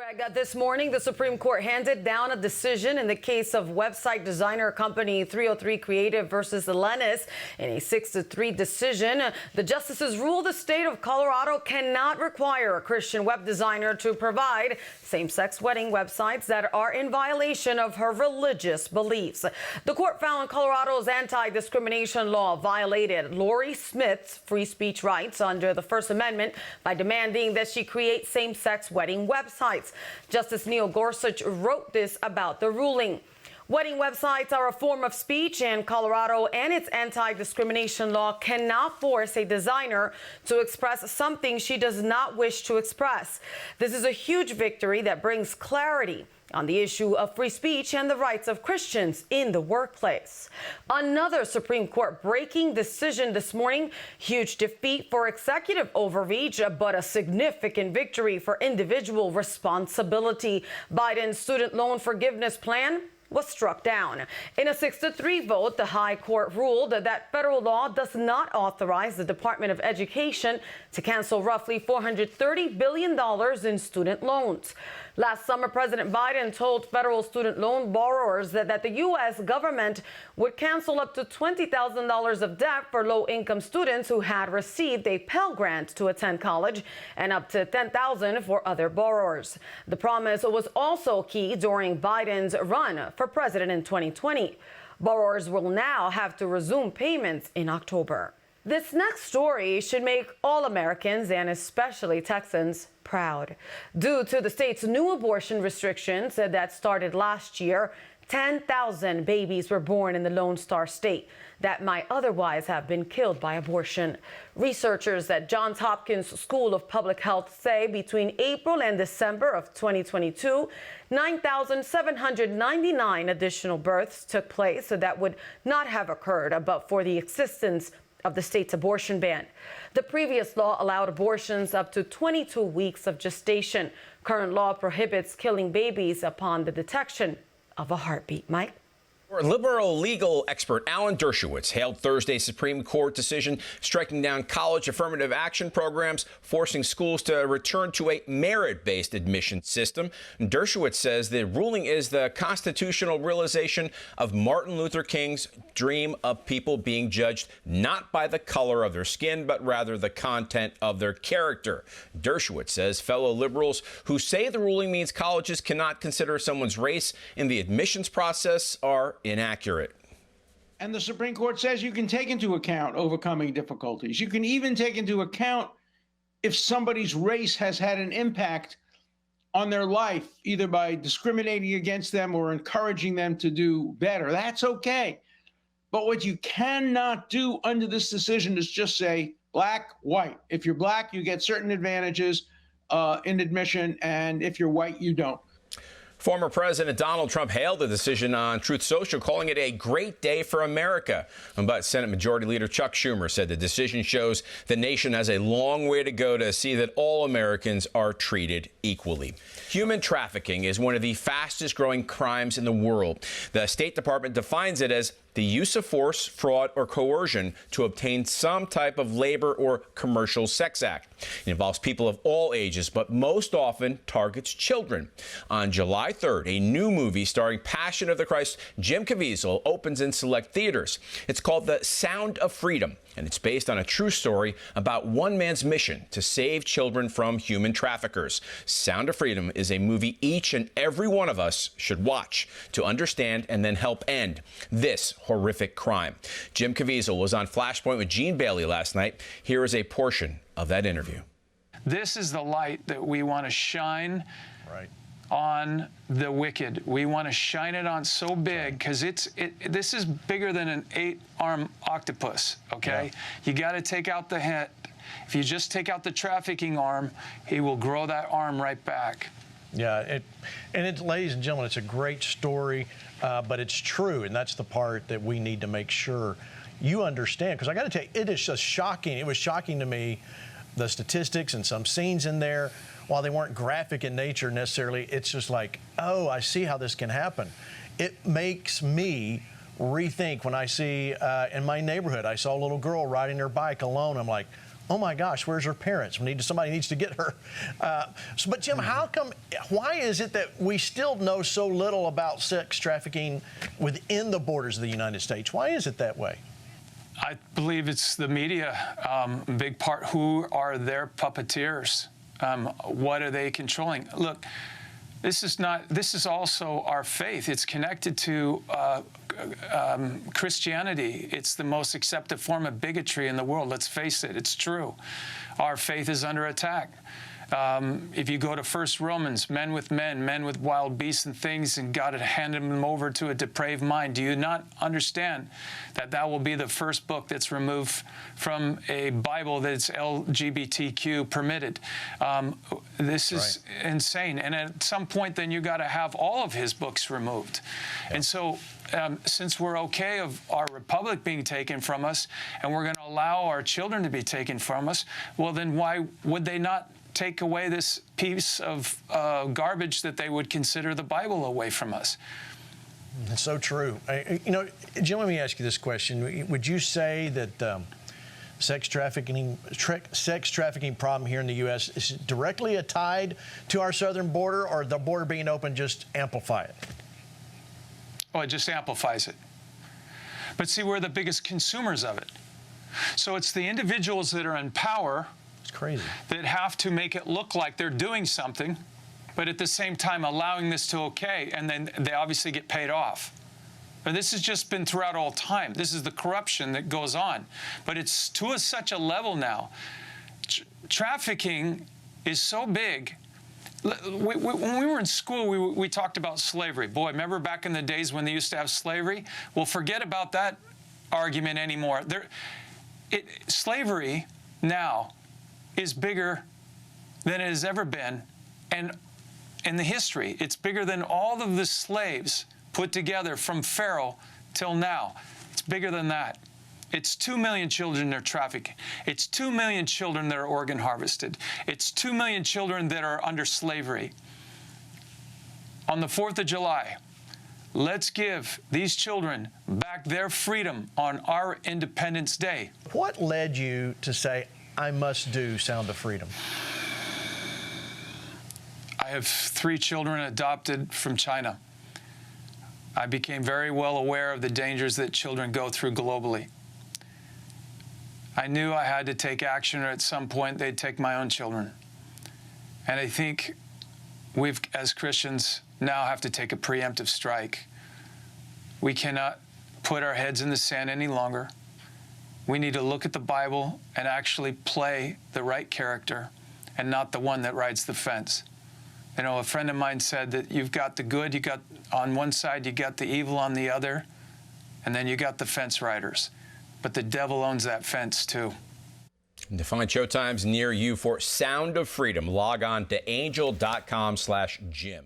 Greg, this morning, the Supreme Court handed down a decision in the case of website designer company 303 Creative versus Lennis. In a 6-3 decision, the justices ruled the state of Colorado cannot require a Christian web designer to provide same-sex wedding websites that are in violation of her religious beliefs. The court found Colorado's anti-discrimination law violated Lori Smith's free speech rights under the First Amendment by demanding that she create same-sex wedding websites. Justice Neil Gorsuch wrote this about the ruling. Wedding websites are a form of speech, and Colorado and its anti-discrimination law cannot force a designer to express something she does not wish to express. This is a huge victory that brings clarity on the issue of free speech and the rights of Christians in the workplace. Another Supreme Court breaking decision this morning. Huge defeat for executive overreach, but a significant victory for individual responsibility. Biden's student loan forgiveness plan was struck down. In a 6-3 vote, the High Court ruled that federal law does not authorize the Department of Education to cancel roughly $430 billion in student loans. Last summer, President Biden told federal student loan borrowers that the U.S. government would cancel up to $20,000 of debt for low-income students who had received a Pell Grant to attend college, and up to $10,000 for other borrowers. The promise was also key during Biden's run for president in 2020. Borrowers will now have to resume payments in October. This next story should make all Americans, and especially Texans, proud. Due to the state's new abortion restrictions that started last year, 10,000 babies were born in the Lone Star State that might otherwise have been killed by abortion. Researchers at Johns Hopkins School of Public Health say between April and December of 2022, 9,799 additional births took place that would not have occurred but for the existence of the state's abortion ban. The previous law allowed abortions up to 22 weeks of gestation. Current law prohibits killing babies upon the detection of a heartbeat. Mike? Liberal legal expert Alan Dershowitz hailed Thursday's Supreme Court decision striking down college affirmative action programs, forcing schools to return to a merit-based admission system. Dershowitz says the ruling is the constitutional realization of Martin Luther King's dream of people being judged not by the color of their skin, but rather the content of their character. Dershowitz says fellow liberals who say the ruling means colleges cannot consider someone's race in the admissions process are inaccurate. And the Supreme Court says you can take into account overcoming difficulties. You can even take into account if somebody's race has had an impact on their life, either by discriminating against them or encouraging them to do better. That's okay. But what you cannot do under this decision is just say black, white. If you're black, you get certain advantages in admission, and if you're white, you don't. Former President Donald Trump hailed the decision on Truth Social, calling it a great day for America. But Senate Majority Leader Chuck Schumer said the decision shows the nation has a long way to go to see that all Americans are treated equally. Human trafficking is one of the fastest growing crimes in the world. The State Department defines it as the use of force, fraud, or coercion to obtain some type of labor or commercial sex act. It involves people of all ages, but most often targets children. On July 3rd, a new movie starring Passion of the Christ Jim Caviezel opens in select theaters. It's called The Sound of Freedom, and it's based on a true story about one man's mission to save children from human traffickers. Sound of Freedom is a movie each and every one of us should watch to understand and then help end this horrific crime. Jim Caviezel was on Flashpoint with Gene Bailey last night. Here is a portion of that interview. This is the light that we want to shine on the wicked. We want to shine it on so big because this is bigger than an 8-armed octopus, okay? Yeah. You got to take out the head. If you just take out the trafficking arm, he will grow that arm right back. Yeah, ladies and gentlemen, it's a great story, but it's true, and that's the part that we need to make sure you understand. Because I got to tell you, it is just shocking. It was shocking to me, the statistics and some scenes in there, while they weren't graphic in nature necessarily. It's just like, oh, I see how this can happen. It makes me rethink when I see in my neighborhood, I saw a little girl riding her bike alone. I'm like, oh my gosh, where's her parents? Somebody needs to get her. But Jim, why is it that we still know so little about sex trafficking within the borders of the United States? Why is it that way? I believe it's the media, a big part. Who are their puppeteers? What are they controlling? Look, this is also our faith. It's connected to Christianity. It's the most accepted form of bigotry in the world. Let's face it, it's true. Our faith is under attack. If you go to 1 Romans, men with wild beasts and things, and God had handed them over to a depraved mind. Do you not understand that that will be the first book that's removed from a Bible that's LGBTQ permitted? This is insane. And at some point, then you got to have all of his books removed. Yeah. And so, since we're okay of our republic being taken from us, and we're going to allow our children to be taken from us, well, then why would they not take away this piece of garbage that they would consider the Bible away from us? That's so true. Jim, let me ask you this question. Would you say that sex trafficking problem here in the U.S. is directly tied to our southern border, or the border being open just amplify it? Oh, it just amplifies it. But see, we're the biggest consumers of it. So it's the individuals that are in power crazy that have to make it look like they're doing something, but at the same time allowing this to okay, and then they obviously get paid off. But this has just been throughout all time. This is the corruption that goes on, but it's to such a level now. Trafficking is so big. When we were in school, we talked about slavery. Boy, remember back in the days when they used to have slavery? Well, forget about that argument anymore. Slavery now is bigger than it has ever been, and in the history, it's bigger than all of the slaves put together from Pharaoh till now. It's bigger than that. It's 2 million children they're trafficking. It's 2 million children that are organ harvested. It's 2 million children that are under slavery. On the 4th of July, let's give these children back their freedom on our Independence Day. What led you to say, I must do Sound of Freedom? I have 3 children adopted from China. I became very well aware of the dangers that children go through globally. I knew I had to take action, or at some point they'd take my own children. And I think we've, as Christians, now have to take a preemptive strike. We cannot put our heads in the sand any longer. We need to look at the Bible and actually play the right character and not the one that rides the fence. You know, a friend of mine said that you've got the good, you got on one side, you got the evil on the other, and then you got the fence riders. But the devil owns that fence too. And to find showtimes near you for Sound of Freedom, log on to angel.com/Jim.